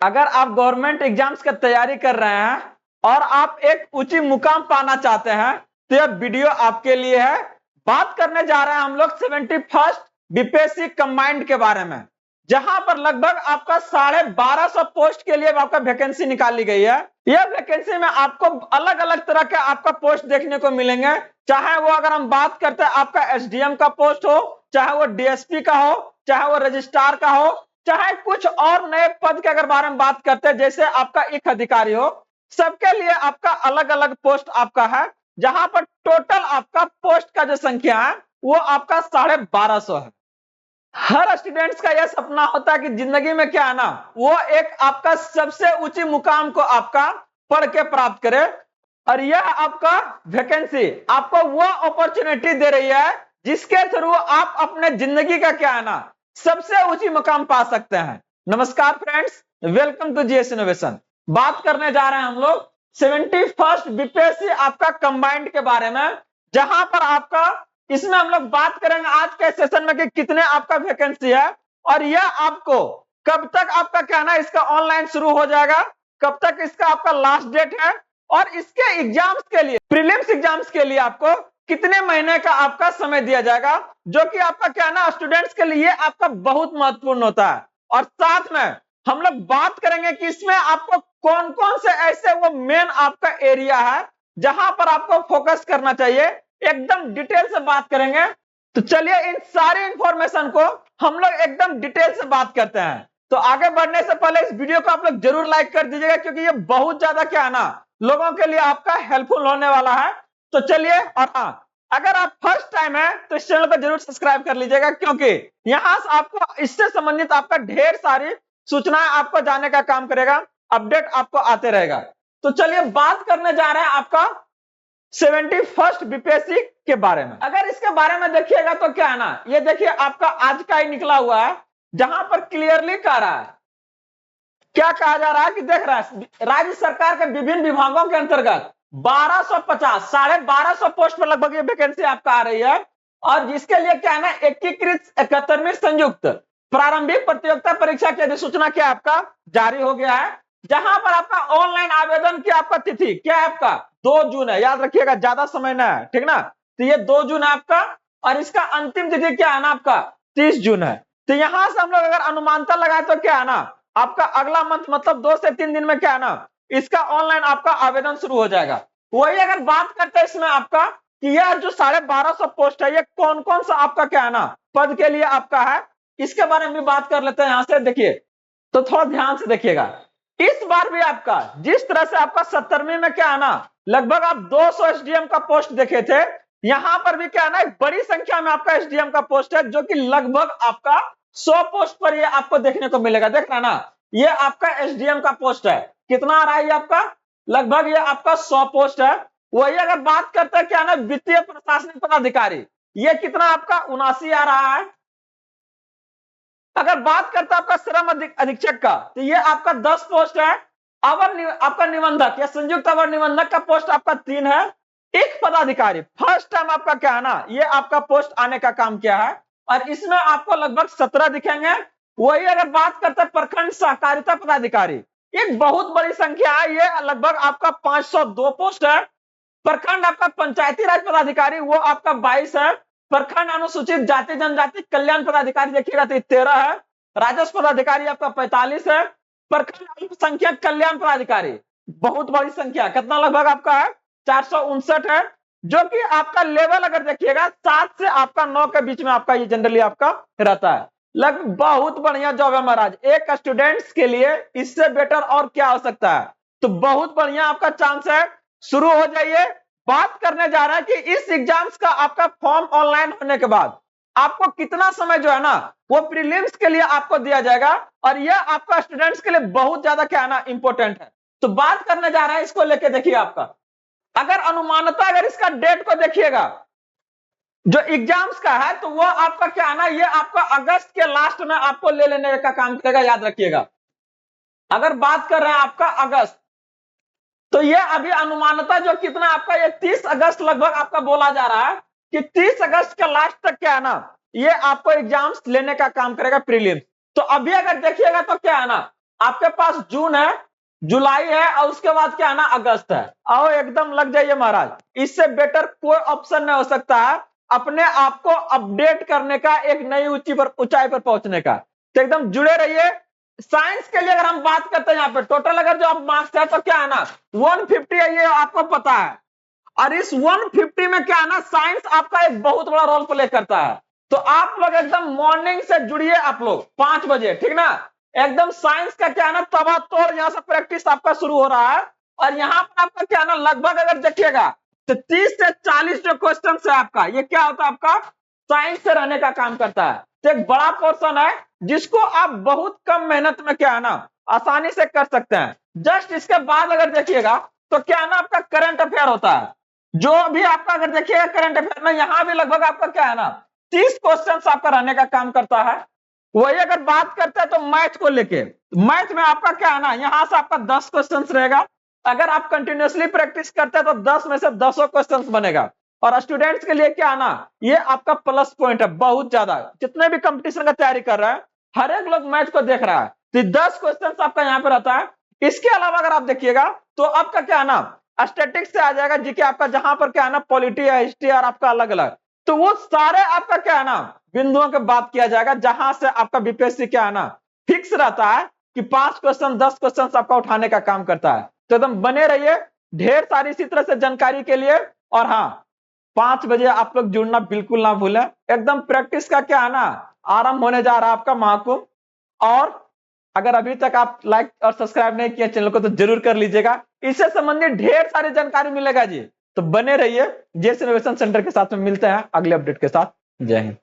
अगर आप government exams की तैयारी कर रहे हैं और आप एक ऊंची मुकाम पाना चाहते हैं तो यह वीडियो आपके लिए है। बात करने जा रहे हैं हम लोग 71st बीपीएससी कंबाइंड के बारे में, जहां पर लगभग आपका 1250 पोस्ट के लिए आपका वैकेंसी निकाली गई है। यह वैकेंसी में आपको अलग अलग तरह के आपका पोस्ट देखने को मिलेंगे, चाहे वो अगर हम बात करते हैं आपका एसडीएम का पोस्ट हो, चाहे वो डीएसपी का हो, चाहे वो रजिस्ट्रार का हो, चाहे कुछ और नए पद के अगर बारे में बात करते हैं जैसे आपका एक अधिकारी हो, सबके लिए आपका अलग अलग पोस्ट आपका है, जहां पर टोटल आपका पोस्ट का जो संख्या है वो आपका 1250 है। हर स्टूडेंट्स का यह सपना होता है कि जिंदगी में क्या है ना, वो एक आपका सबसे ऊंची मुकाम को आपका पढ़ के प्राप्त करे, और यह आपका वैकेंसी आपको वो अपॉर्चुनिटी दे रही है जिसके थ्रू आप अपने जिंदगी का क्या है ना सबसे ऊंची मुकाम पा सकते हैं। नमस्कार friends, welcome to GS innovation. बात करने जा रहे हैं हम लोग 71st बीपीएससी आपका कंबाइंड के बारे में, जहां पर आपका इसमें हम लोग बात करेंगे आज के सेशन में कि कितने आपका वैकेंसी है और यह आपको कब तक आपका कहना इसका ऑनलाइन शुरू हो जाएगा, कब तक इसका आपका लास्ट डेट है, और इसके एग्जाम्स के लिए प्रीलिम्स एग्जाम्स के लिए आपको कितने महीने का आपका समय दिया जाएगा, जो कि आपका कहना स्टूडेंट्स के लिए आपका बहुत महत्वपूर्ण होता है। और साथ में हम लोग बात करेंगे कि इसमें आपको कौन कौन से ऐसे वो मेन आपका एरिया है जहां पर आपको फोकस करना चाहिए, एकदम डिटेल से बात करेंगे। तो चलिए इन सारी इंफॉर्मेशन को हम लोग एकदम डिटेल से बात करते हैं। तो आगे बढ़ने से पहले इस वीडियो को आप लोग जरूर लाइक कर दीजिएगा, क्योंकि ये बहुत ज्यादा क्या है ना लोगों के लिए आपका हेल्पफुल होने वाला है। तो चलिए, और हाँ, अगर आप फर्स्ट टाइम है तो इस चैनल को जरूर सब्सक्राइब कर लीजिएगा, क्योंकि यहां से आपको इससे संबंधित आपका ढेर सारी सूचनाएं आपको जाने का काम करेगा, अपडेट आपको आते रहेगा। तो चलिए बात करने जा रहे हैं आपका 71st बीपीएससी के बारे में। अगर इसके बारे में देखिएगा तो क्या है ना, ये देखिए आपका आज का ही निकला हुआ है, जहां पर क्लियरली कह रहा है, क्या कहा जा रहा है कि देख रहा है राज्य सरकार के विभिन्न विभागों के अंतर्गत 1250 1250 पोस्ट पर लगभग ये वैकेंसी आपका आ रही है, और जिसके लिए क्या है ना एकीकृत 71वीं संयुक्त प्रारंभिक प्रतियोगिता परीक्षा की अधिसूचना क्या आपका जारी हो गया है, जहां पर आपका ऑनलाइन आवेदन की आपका तिथि क्या है आपका 2 जून है। याद रखिएगा, ज्यादा समय ना है, ठीक ना। तो ये 2 जून है आपका, और इसका अंतिम तिथि क्या है ना आपका 30 जून है। तो यहां से हम लोग अगर अनुमानता लगाए तो क्या है ना आपका अगला मंथ मतलब 2 से 3 दिन में क्या है ना इसका ऑनलाइन आपका आवेदन शुरू हो जाएगा। वही अगर बात करते हैं इसमें आपका कि यह जो 1250 पोस्ट है ये कौन कौन सा आपका क्या है ना पद के लिए आपका है, इसके बारे में भी बात कर लेते हैं। यहां से देखिए, तो थोड़ा ध्यान से देखिएगा, इस बार भी आपका जिस तरह से आपका 70वीं में क्या है ना लगभग आप 200 एसडीएम का पोस्ट देखे थे, यहां पर भी क्या है ना एक बड़ी संख्या में आपका एसडीएम का पोस्ट है, जो कि लगभग आपका 100 पोस्ट पर ये आपको देखने को मिलेगा। देख रहा ना, ये आपका एसडीएम का पोस्ट है, कितना आ रहा है ये आपका लगभग ये आपका 100 पोस्ट है। वही अगर बात करते हैं क्या ना वित्तीय प्रशासनिक पदाधिकारी, ये कितना आपका 79 आ रहा है। अगर बात करते हैं आपका श्रम अधीक्षक का, तो ये आपका 10 पोस्ट है। आपका निबंधक या संयुक्त अवर निबंधक का पोस्ट आपका 3 है। एक पदाधिकारी फर्स्ट टाइम आपका क्या है ना ये आपका पोस्ट आने का काम किया है, और इसमें आपको लगभग 17 दिखेंगे। वही अगर बात करते हैं प्रखंड सहकारिता पदाधिकारी, एक बहुत बड़ी संख्या है, ये लगभग आपका 502 पोस्ट है। प्रखंड आपका पंचायती राज पदाधिकारी वो आपका 22 है। प्रखंड अनुसूचित जाति जनजाति कल्याण पदाधिकारी देखिएगा तो 13 है। राजस्व पदाधिकारी आपका 45 है। प्रखंड अल्पसंख्यक कल्याण पदाधिकारी बहुत बड़ी संख्या, कितना लगभग आपका है 459 है, जो कि आपका लेवल अगर देखिएगा 7 से आपका 9 के बीच में आपका ये जनरली आपका रहता है। लगभग बहुत बढ़िया जॉब है महाराज, एक स्टूडेंट्स के लिए इससे बेटर और क्या हो सकता है। तो बहुत बढ़िया आपका चांस है, शुरू हो जाइए। बात करने जा रहा है कि इस एग्जाम्स का आपका फॉर्म ऑनलाइन होने के बाद आपको कितना समय जो है ना वो प्रीलिम्स के लिए आपको दिया जाएगा, और यह आपका स्टूडेंट्स के लिए बहुत ज्यादा क्या है ना इंपॉर्टेंट है। तो बात करने जा रहा है इसको लेके, देखिए आपका अगर अनुमानता अगर इसका डेट को देखिएगा जो एग्जाम्स का है, तो वो आपका क्या है ना ये आपका अगस्त के लास्ट में आपको ले लेने का काम करेगा, याद रखिएगा। अगर बात कर रहे हैं आपका अगस्त, तो ये अभी अनुमानता जो कितना आपका ये 30 अगस्त लगभग आपका बोला जा रहा है कि 30 अगस्त के लास्ट तक क्या है ना ये आपको एग्जाम्स लेने का काम करेगा प्रीलिम्स। तो अभी अगर देखिएगा तो क्या है ना आपके पास जून है, जुलाई है और उसके बाद क्या है ना अगस्त है। आओ एकदम लग जाइए महाराज, इससे बेटर कोई ऑप्शन नहीं हो सकता है अपने आप को अपडेट करने का, एक नई ऊंचाई पर पहुंचने का। तो एकदम जुड़े रहिए। साइंस के लिए अगर हम बात करते हैं यहाँ पे टोटल अगर जो आप मार्क्स है तो क्या है ना 150 है, ये आपको पता है। और इस 150 में क्या है ना साइंस आपका एक बहुत बड़ा रोल प्ले करता है। तो आप लोग एकदम मॉर्निंग से जुड़िए, आप लोग 5 बजे, ठीक ना। एकदम साइंस का क्या है ना तबातोड़ यहाँ से प्रैक्टिस आपका शुरू हो रहा है। और यहाँ पर आपका क्या है ना लगभग अगर देखिएगा तो 30 से 40 जो क्वेश्चन है आपका, ये क्या होता है आपका साइंस से रहने का काम करता है। तो एक बड़ा पोर्शन है जिसको आप बहुत कम मेहनत में क्या है ना आसानी से कर सकते हैं। जस्ट इसके बाद अगर देखिएगा तो क्या है ना आपका करंट अफेयर होता है। जो भी आपका अगर देखिएगा करंट अफेयर में यहाँ भी लगभग आपका क्या है ना 30 क्वेश्चन आपका रहने का काम करता है। वही अगर बात करते हैं तो मैथ को लेके, मैथ में आपका क्या है ना यहाँ से आपका 10 क्वेश्चन रहेगा। अगर आप कंटिन्यूसली प्रैक्टिस करते हैं तो 10 में से 10 क्वेश्चन बनेगा। और स्टूडेंट्स के लिए क्या है ना ये आपका प्लस पॉइंट है बहुत ज्यादा। जितने भी कंपटीशन का तैयारी कर रहा है हर एक लोग मैथ को देख रहा है, तो 10 क्वेश्चन आपका यहाँ पे रहता है। इसके अलावा अगर आप देखिएगा तो आपका क्या है ना स्टैटिक्स से आ जाएगा जीके आपका, जहां पर क्या है ना पॉलिटी है, हिस्ट्री और आपका अलग अलग। तो वो सारे आपका क्या है ना बिंदुओं की बात किया जाएगा, जहां से आपका बीपीएससी क्या है ना फिक्स रहता है कि 5 क्वेश्चन 10 क्वेश्चन आपका उठाने का काम करता है। तो एकदम बने रहिए ढेर सारी इसी तरह से जानकारी के लिए। और हाँ 5 बजे आप लोग जुड़ना बिल्कुल ना भूलें। एकदम प्रैक्टिस का क्या है ना आरंभ होने जा रहा है आपका महाकुंभ। और अगर अभी तक आप लाइक और सब्सक्राइब नहीं किया चैनल को तो जरूर कर लीजिएगा, इससे संबंधित ढेर सारी जानकारी मिलेगा जी। तो बने रहिए, जेएस इनोवेशन सेंटर के साथ में मिलते हैं अगले अपडेट के साथ। जय हिंद।